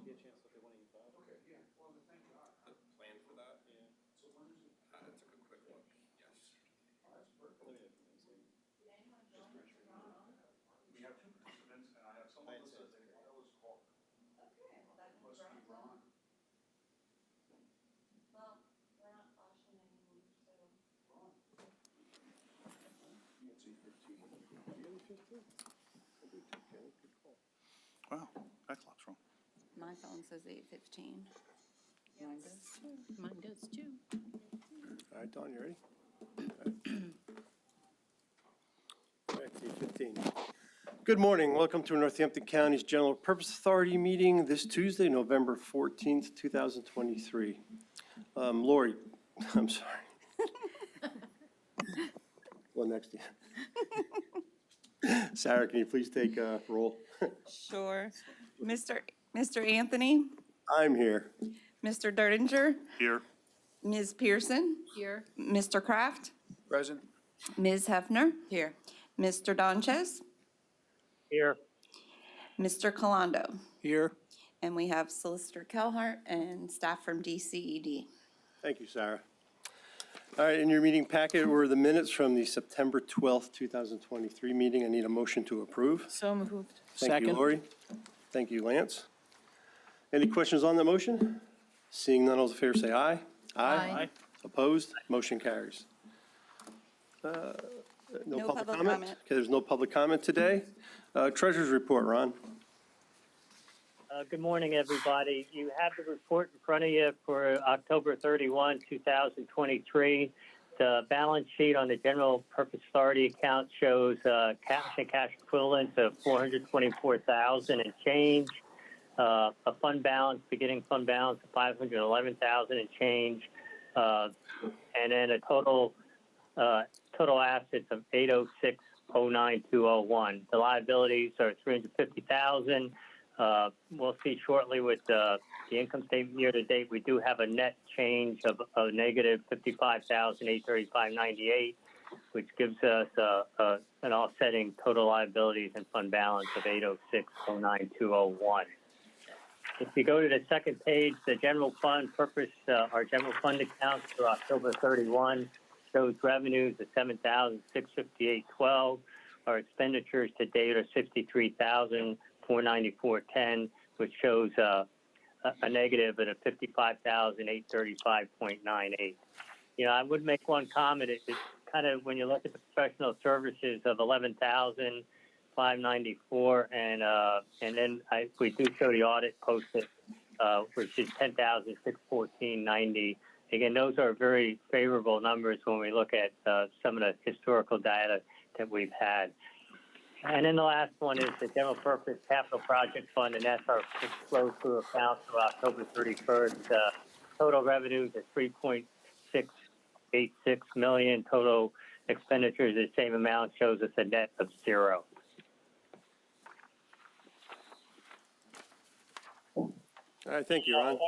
Get a chance to look at 185. Okay, yeah, well, thank God. The plan for that? Yeah. So when is it? I took a quick look yesterday. Oh, that's perfect. Let me know if you can see. We have two participants, and I have someone that says they thought I was calling. Okay, well, that means Must be Ron. Well, we're not flashing anymore, so. Ron. It's 8:15. Good call. Wow, that clock's wrong. My phone says 8:15. Mine does too. Mine does too. All right, Dawn, you ready? All right, 8:15. Good morning. Welcome to Northampton County's General Purpose Authority meeting this Tuesday, November 14th, 2023. Lori, I'm sorry. One next to you. Sarah, can you please take a roll? Sure. Mr. Anthony, I'm here. Mr. Dertinger, Here. Ms. Pearson, Here. Mr. Kraft, Present. Ms. Hefner. Here. Mr. Donches, Here. Mr. Colando. Here. And we have Solicitor Kelhart and staff from DCED. Thank you, Sarah. All right, in your meeting packet were the minutes from the September 12th, 2023 meeting. I need a motion to approve. So moved. Thank you, Lori. Thank you, Lance. Any questions on the motion? Seeing none, all those in favor say aye. Aye. Opposed? Motion carries. No public comment? Okay, there's no public comment today. Treasurer's report, Ron. Good morning, everybody. You have the report in front of you for October 31, 2023. The balance sheet on the General Purpose Authority account shows cash and cash equivalents of $424,000 and change. A fund balance, beginning fund balance of $511,000 and change, and then a total assets of $806,09201. The liabilities are $350,000. We'll see shortly with the income statement year to date. We do have a net change of a negative $55,835.98, which gives us an offsetting total liabilities and fund balance of $806,09201. If you go to the second page, the general fund purpose, our general fund accounts for October 31 shows revenues of $7,658.12. Our expenditures to date are $63,494.10, which shows a negative at a $55,835.98. You know, I would make one comment. It's kind of when you look at the professional services of $11,594, and then we do show the audit posted, which is $10,614.90. Again, those are very favorable numbers when we look at some of the historical data that we've had. And then the last one is the General Purpose Capital Project Fund, and that's our flow-through account through October 31st. Total revenues is $3.686 million. Total expenditures, the same amount, shows us a net of $0. All right, thank you, Ron.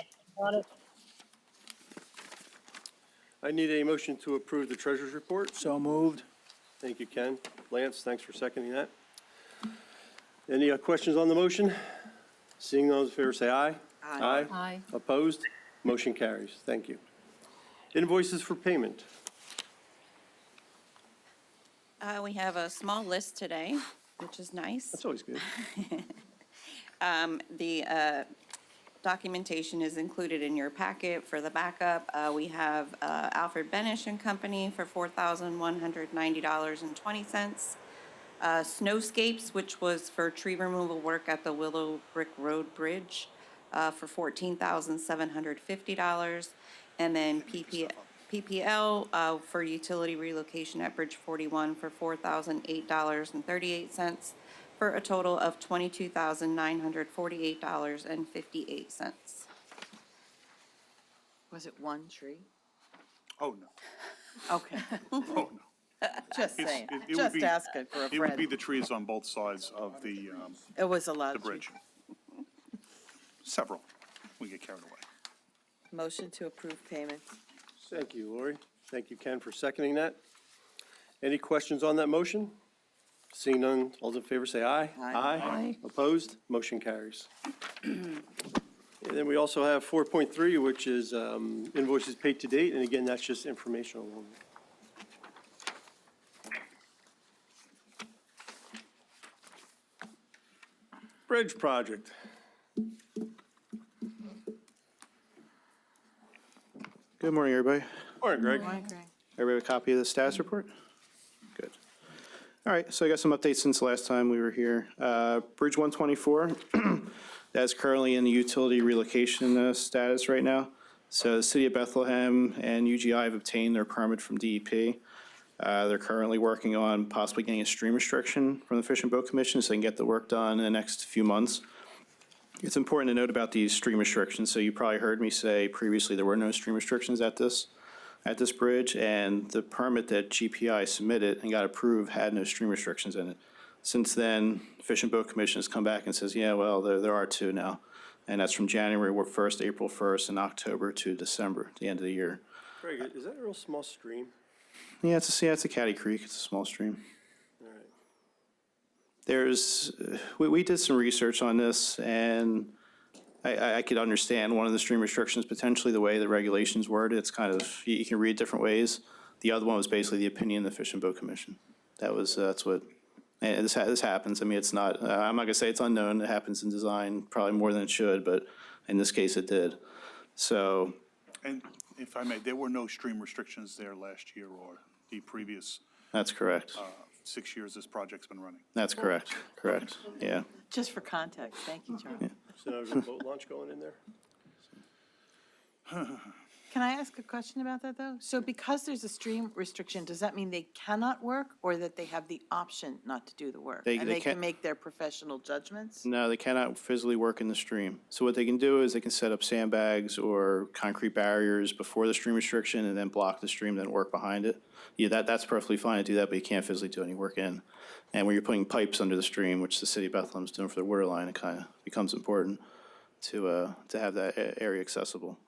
I need a motion to approve the treasurer's report. So moved. Thank you, Ken. Lance, thanks for seconding that. Any questions on the motion? Seeing those in favor say aye. Aye. Aye. Opposed? Motion carries. Thank you. Invoices for payment. We have a small list today, which is nice. That's always good. The documentation is included in your packet for the backup. We have Alfred Benish and Company for $4,190.20. Snowscapes, which was for tree removal work at the Willow Brick Road Bridge, for $14,750. And then PPL for utility relocation at Bridge 41 for $4,008.38. For a total of $22,948.58. Was it one tree? Oh, no. Okay. Oh, no. Just saying. It would Just be- asking for a It would be friend. the trees on both sides of the It was a lot. bridge. Several. We get carried away. Motion to approve payments. Thank you, Lori. Thank you, Ken, for seconding that. Any questions on that motion? Seeing none, all those in favor say aye. Aye. Opposed? Motion carries. And then we also have 4.3, which is invoices paid to date, and again, that's just informational only. Bridge project. Good morning, everybody. Morning, Greg. Everybody have a copy of the status report? Good. All right, so I got some updates since the last time we were here. Bridge 124, that's currently in the utility relocation status right now. So the City of Bethlehem and UGI have obtained their permit from DEP. They're currently working on possibly getting a stream restriction from the Fish and Boat Commission so they can get the work done in the next few months. It's important to note about these stream restrictions. So you probably heard me say previously there were no stream restrictions at this bridge, and the permit that GPI submitted and got approved had no stream restrictions in it. Since then, Fish and Boat Commission has come back and says, yeah, well, there are two now. And that's from January 1st, April 1st, and October to December, the end of the year. Greg, is that a real small stream? Yeah, it's a Caddy Creek. It's a small stream. All right. We did some research on this, and I could understand one of the stream restrictions, potentially the way the regulations worded. It's kind of, you can read different ways. The other one was basically the opinion of the Fish and Boat Commission. That's what, and this happens. I mean, it's not, I'm not gonna say it's unknown. It happens in design probably more than it should, but in this case it did. So. And if I may, there were no stream restrictions there last year or the previous That's correct. 6 years this project's been running. That's correct. Correct. Yeah. Just for context, thank you, John. So now there's a boat launch going in there? Can I ask a question about that, though? So because there's a stream restriction, does that mean they cannot work, or that they have the option not to do the work? They And they can can't- make their professional judgments? No, they cannot physically work in the stream. So what they can do is they can set up sandbags or concrete barriers before the stream restriction and then block the stream, then work behind it. Yeah, that's perfectly fine to do that, but you can't physically do any work in. And when you're putting pipes under the stream, which the City of Bethlehem's doing for their water line, it kind of becomes important to have that area accessible.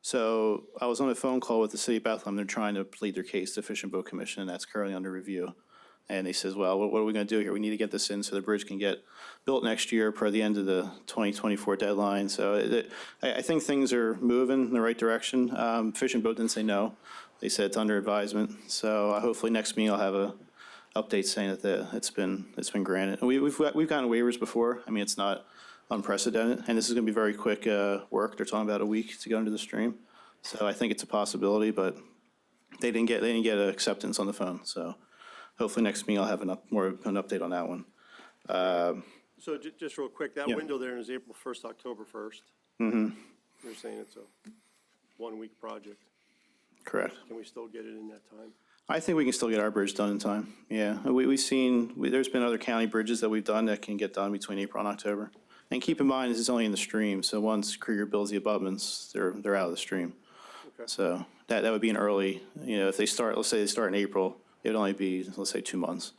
So I was on a phone call with the City of Bethlehem. They're trying to plead their case to Fish and Boat Commission, and that's currently under review. And they says, well, what are we going to do here? We need to get this in so the bridge can get built next year per the end of the 2024 deadline. So I think things are moving in the right direction. Fish and Boat didn't say no. They said it's under advisement. So hopefully next meeting I'll have a update saying that it's been granted. And we've gotten waivers before. I mean, it's not unprecedented, and this is going to be very quick work. They're talking about a week to go into the stream, so I think it's a possibility. But they didn't get acceptance on the phone. So hopefully next meeting I'll have more of an update on that one. So just real quick, that Yeah. window there is April 1st, October 1st. Mm-hmm. You're saying it's a 1-week project. Correct. Can we still get it in that time? I think we can still get our bridge done in time. Yeah, there's been other county bridges that we've done that can get done between April and October. And keep in mind, this is only in the stream, so once Krieger builds the abutments, they're out of the stream. Okay. So that would be an early, if they start, let's say they start in April, it would only be, let's say, 2 months.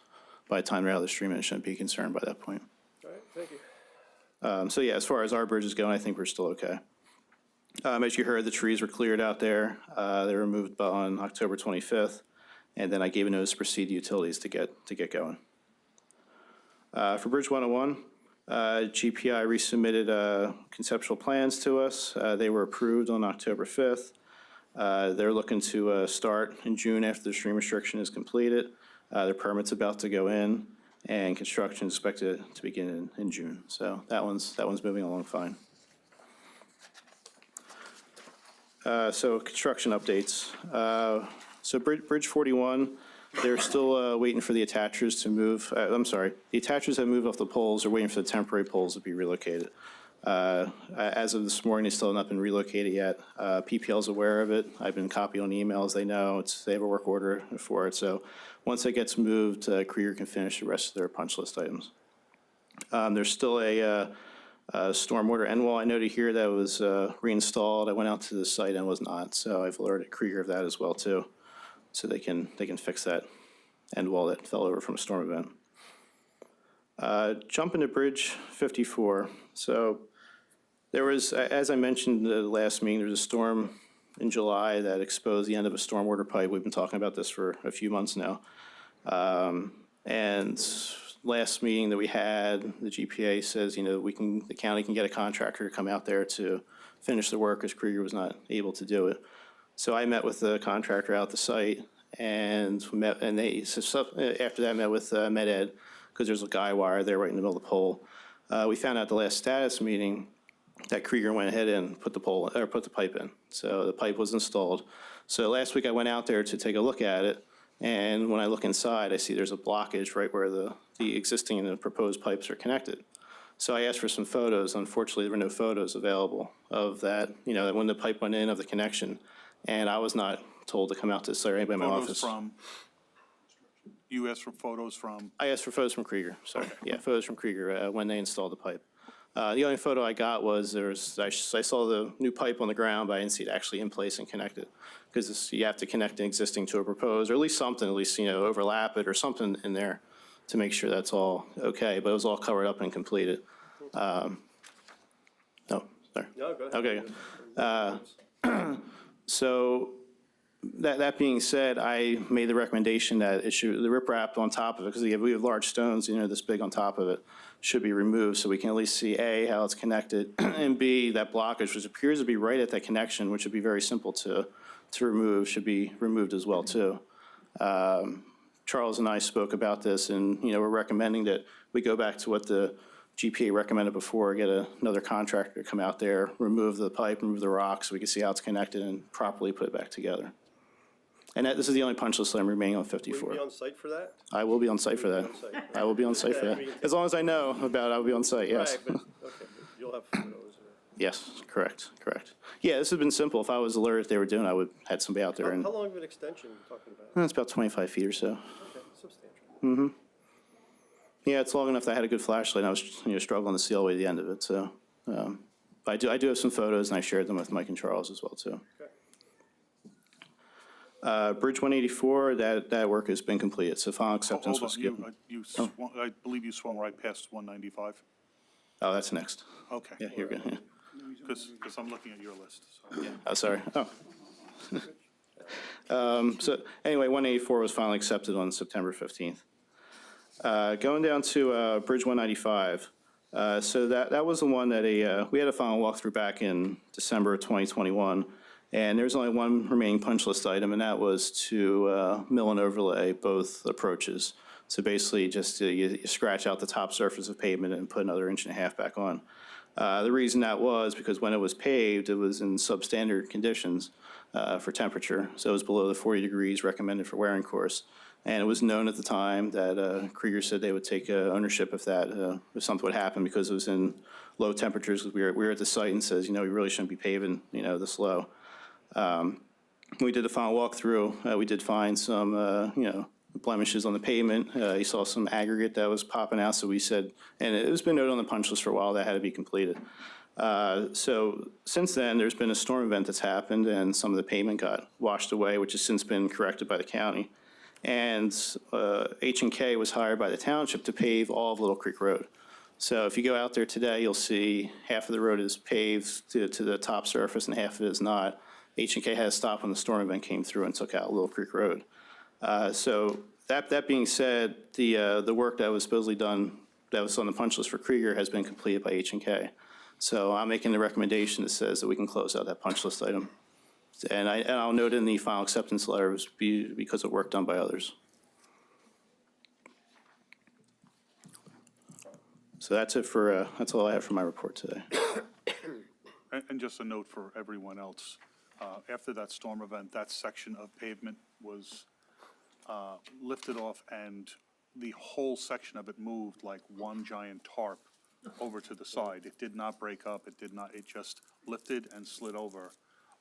By the time they're out of the stream, and it shouldn't be concerned by that point. All right, thank you. So yeah, as far as our bridges go, I think we're still okay. As you heard, the trees were cleared out there. They were removed on October 25th, and then I gave a notice to proceed to utilities to get going. For Bridge 101, GPI resubmitted conceptual plans to us. They were approved on October 5th. They're looking to start in June after the stream restriction is completed. Their permit's about to go in, and construction is expected to begin in June. So that one's moving along fine. So construction updates. So Bridge 41, they're still waiting for the attachers to move. I'm sorry, the attachers that moved off the poles are waiting for the temporary poles to be relocated. As of this morning, they still have not been relocated yet. PPL's aware of it. I've been copied on emails. They know they have a work order for it. So once it gets moved, Krieger can finish the rest of their punch list items. There's still a stormwater end wall I noted here that was reinstalled. I went out to the site and was not, so I've alerted Krieger of that as well too, so they can fix that end wall that fell over from a storm event. Jump into Bridge 54. So there was, as I mentioned the last meeting, there was a storm in July that exposed the end of a stormwater pipe. We've been talking about this for a few months now. And last meeting that we had, the GPA says, the county can get a contractor to come out there to finish the work, because Krieger was not able to do it. So I met with the contractor out the site, and after that, I met with Med Ed, because there's a guy wire there right in the middle of the pole. We found out the last status meeting that Krieger went ahead and put the pipe in. So the pipe was installed. So last week I went out there to take a look at it, and when I look inside, I see there's a blockage right where the existing and the proposed pipes are connected. So I asked for some photos. Unfortunately, there were no photos available of that, when the pipe went in, of the connection. And I was not told to come out to the site or anybody in my office. You asked for photos from? I asked for photos from Krieger, sorry. Yeah, photos from Krieger when they installed the pipe. The only photo I got was I saw the new pipe on the ground, but I didn't see it actually in place and connected. Because you have to connect an existing to a proposed, or at least something, overlap it or something in there to make sure that's all okay. But it was all covered up and completed. No, sorry. No, go ahead. Okay. So that being said, I made the recommendation that the riprap on top of it, because we have large stones, this big on top of it, should be removed so we can at least see A, how it's connected, and B, that blockage, which appears to be right at that connection, which would be very simple to remove, should be removed as well too. Charles and I spoke about this, and we're recommending that we go back to what the GPA recommended before, get another contractor to come out there, remove the pipe, remove the rock, so we can see how it's connected and properly put it back together. And this is the only punch list that I'm remaining on Will 54. you be on site for that? I will be on site for that. I will be on site for that. As long as I know about it, I'll be on site, yes. Right, but, okay, you'll have photos. Yes, correct. Yeah, this has been simple. If I was alerted they were doing it, I would have somebody out there. How And long of an extension are you talking about? it's about 25 feet or so. Okay, substantial. Yeah, it's long enough that I had a good flashlight, and I was struggling to see all the way to the end of it. So I do have some photos, and I shared them with Mike and Charles as well, too. Okay. Bridge 184, that work has been completed, so final acceptance Hold was on, given. I believe you swung right past 195. Oh, that's next. Okay. Yeah, you're good, yeah. Because I'm looking at your list, so. Oh, sorry. So anyway, 184 was finally accepted on September 15th. Going down to Bridge 195. So that was the one that we had a final walkthrough back in December of 2021. And there's only one remaining punch list item, and that was to mill and overlay both approaches. So basically, just you scratch out the top surface of pavement and put another 1.5 inches back on. The reason that was because when it was paved, it was in substandard conditions for temperature. So it was below the 40 degrees recommended for wearing course. And it was known at the time that Krieger said they would take ownership of that if something would happen, because it was in low temperatures. Because we were at the site and says, we really shouldn't be paving, this low. We did the final walkthrough. We did find some, blemishes on the pavement. You saw some aggregate that was popping out. So we said, and it was been noted on the punch list for a while, that had to be completed. So since then, there's been a storm event that's happened, and some of the pavement got washed away, which has since been corrected by the county. And H&K was hired by the township to pave all of Little Creek Road. So if you go out there today, you'll see half of the road is paved to the top surface and half of it is not. H&K had to stop when the storm event came through and took out Little Creek Road. So that being said, the work that was supposedly done, that was on the punch list for Krieger, has been completed by H&K. So I'm making the recommendation that says that we can close out that punch list item. And I'll note in the final acceptance letter, it was because of work done by others. So that's it for, that's all I have for my report today. And just a note for everyone else, after that storm event, that section of pavement was lifted off, and the whole section of it moved like one giant tarp over to the side. It did not break up, it just lifted and slid over,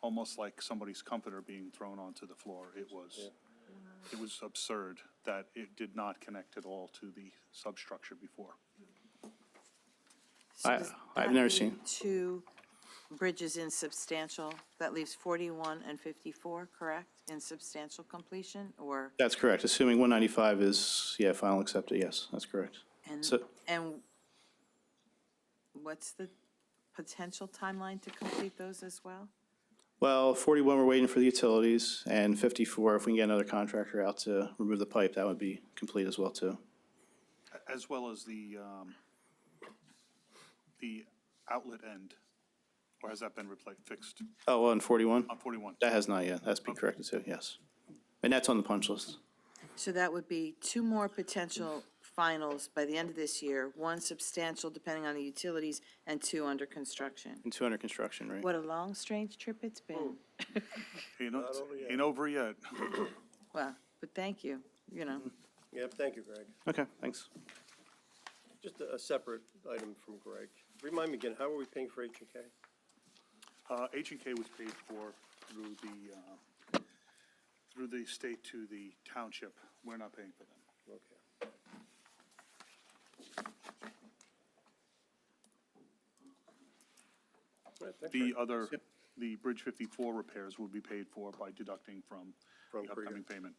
almost like somebody's comforter being thrown onto the floor. It was absurd that it did not connect at all to the substructure before. So does I've that never leave seen. 2 bridges in substantial, that leaves 41 and 54, correct? In substantial completion, or? That's correct. Assuming 195 is, final accepted, yes, that's correct. And what's the potential timeline to complete those as well? Well, 41, we're waiting for the utilities, and 54, if we can get another contractor out to remove the pipe, that would be complete as well, too. As well as the outlet end, or has that been fixed Oh, on 41? on 41? That has not yet. That's been corrected too, yes. And that's on the punch list. So that would be 2 more potential finals by the end of this year, 1 substantial depending on the utilities, and 2 under construction. And 2 under construction, right? What a long, strange trip it's been. Ain't over yet. Well, but thank you, you know. Yep, thank you, Greg. Okay, thanks. Just a separate item from Greg. Remind me again, how are we paying for H&K? H&K was paid for through the state to the township. We're not paying for them. Okay. All right, thanks, The Greg. other, the Bridge 54 repairs will be paid for by deducting from From the upcoming payment.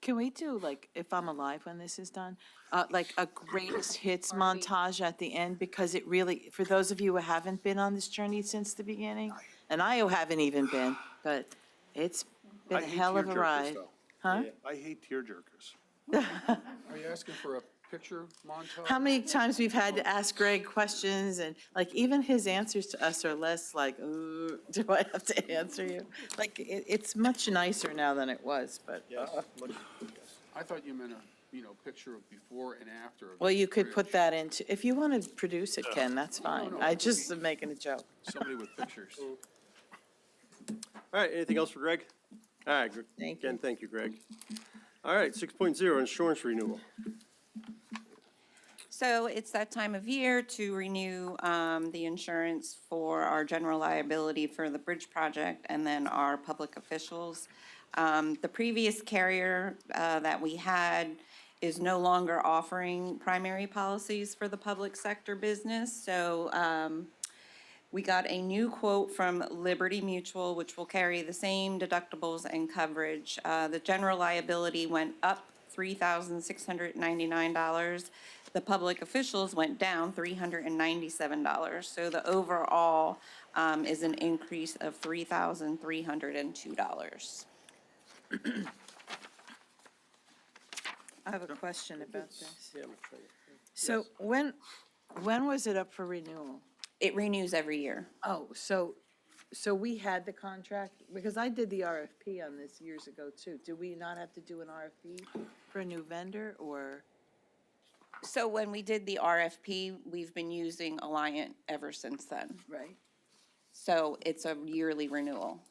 Can we do, like, if I'm alive when this is done, like a greatest hits montage at the end? Because it really, for those of you who haven't been on this journey since the beginning, and I haven't even been, but it's been I a hate hell of a tearjerkers, ride. though. Huh? I hate tearjerkers. Are you asking for a picture montage? How many times we've had to ask Greg questions and like even his answers to us are less like, ooh, do I have to answer you? Like, it's much nicer now than it was, but, Yes, much- I thought you meant a, picture of before and after. of well, the you could put bridge. that into, if you want to produce it, Ken, that's fine. no, I it could just be- am making a joke. Somebody with pictures. All right, anything else for Greg? All right, Thank you. again, thank you, Greg. All right, 6.0, insurance renewal. So it's that time of year to renew the insurance for our general liability for the bridge project and then our public officials. The previous carrier that we had is no longer offering primary policies for the public sector business. So we got a new quote from Liberty Mutual, which will carry the same deductibles and coverage. The general liability went up $3,699. The public officials went down $397. So the overall is an increase of $3,302. I have a question about this. Yeah, I'm trying to- So when was it up for renewal? It renews every year. Oh, so we had the contract, because I did the RFP on this years ago too. Do we not have to do an RFP for a new vendor or? So when we did the RFP, we've been using Alliant ever since then. Right. So it's a yearly renewal.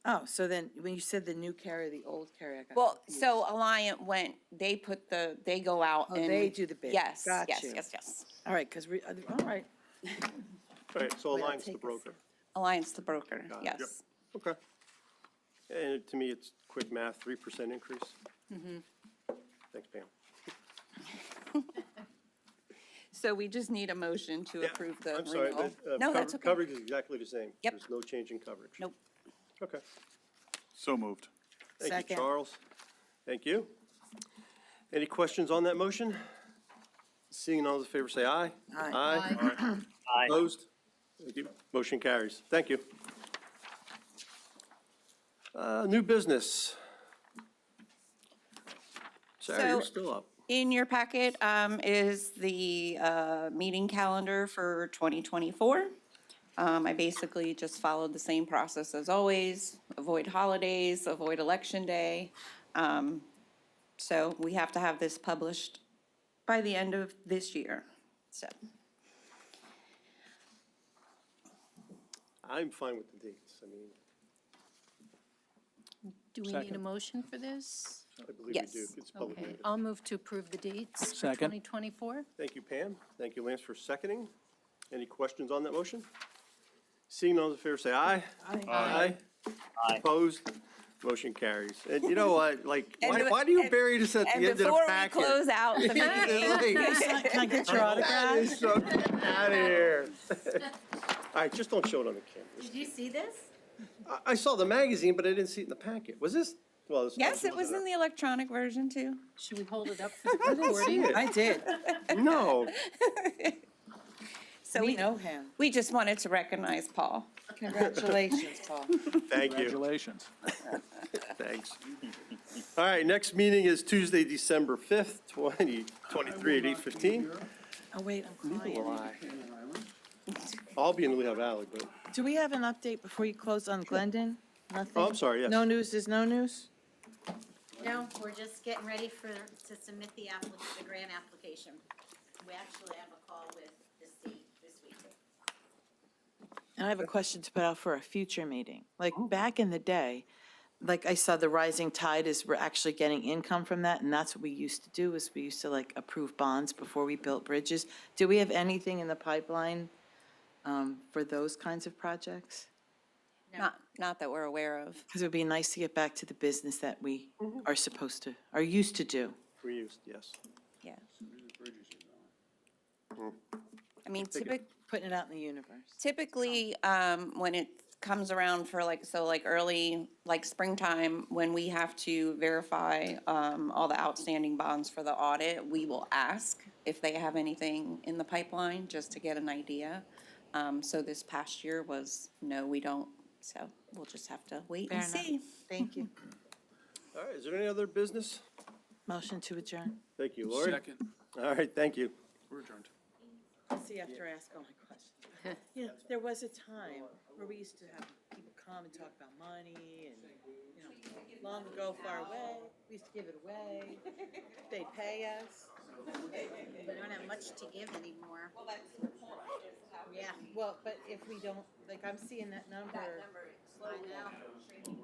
Oh, so then when you said the new carrier, the old carrier, I got Well, confused. so Alliant they go out Oh, and. they do the bid. Yes, Got yes, you. yes, yes. All right, because all right. All right, so Wait, I'll Alliance the take a broker. Alliance the broker, Got it. yes. Okay. And to me, it's quick math, 3% increase. Thanks, Pam. So we just need a motion to Yeah, approve the I'm sorry, renewal. but, No, that's okay. coverage is exactly the same. Yep. There's no change in coverage. Nope. Okay. So moved. Thank you, Second. Charles. Thank you. Any questions on that motion? Seeing none, all those in favor say aye. Aye. Aye. Aye. Opposed? Thank you. Motion carries. Thank you. New business. Sarah, you're So- still up. In your packet is the meeting calendar for 2024. I basically just followed the same process as always, avoid holidays, avoid election day. So we have to have this published by the end of this year, so. I'm fine with the dates. I mean, Do we need a motion for this? I believe we Yes. do. It's public Okay, notice. I'll move to approve the dates for Second. 2024. Thank you, Pam. Thank you, Lance, for seconding. Any questions on that motion? Seeing none, all those in favor say aye. Aye. Aye. Opposed? Motion carries. And you know what, like, And why do you and- bury this at the And end of the before we packet? close out the meeting, Can I get your That autograph? is so, out of here. All right, just don't show it on the camera. Did you see this? I saw the magazine, but I didn't see it in the packet. Was this? Well, this yes, it was in the electronic version too. Should we hold it up for the recording? I did. No. So We we, know him. we just wanted to recognize Paul. Congratulations, Paul. Thank you. Congratulations. Thanks. All right, next meeting is Tuesday, December 5th, 2023 at 8:15. Oh, wait, I'm crying. I'll be in Lehigh Valley, but, Do we have an update before you close on Glendon? Nothing? oh, I'm sorry, yes. No news is no news? No, we're just getting ready to submit the grant application. We actually have a call with the state this week. And I have a question to put out for a future meeting. Like, back in the day, like I saw the rising tide is we're actually getting income from that, and that's what we used to do, is we used to like approve bonds before we built bridges. Do we have anything in the pipeline for those kinds of projects? Not that we're aware of. Because it would be nice to get back to the business that we are used to do. We used, yes. Yeah. I mean, Putting it out in the universe. typically, when it comes around for early, springtime, when we have to verify, all the outstanding bonds for the audit, we will ask if they have anything in the pipeline, just to get an idea. So this past year was, no, we don't, so we'll just have to wait and Fair enough. see. Thank you. All right, is there any other business? Motion to adjourn. Thank you, Lori. Second, All right, thank you. we're adjourned. I'll see after I ask all my questions. You know, there was a time where we used to have people come and talk about money and, you know, long ago, far away, we used to give it away. They'd pay us. We don't have much to give anymore. Yeah, Well, but if we don't, like, I'm seeing that number. I know.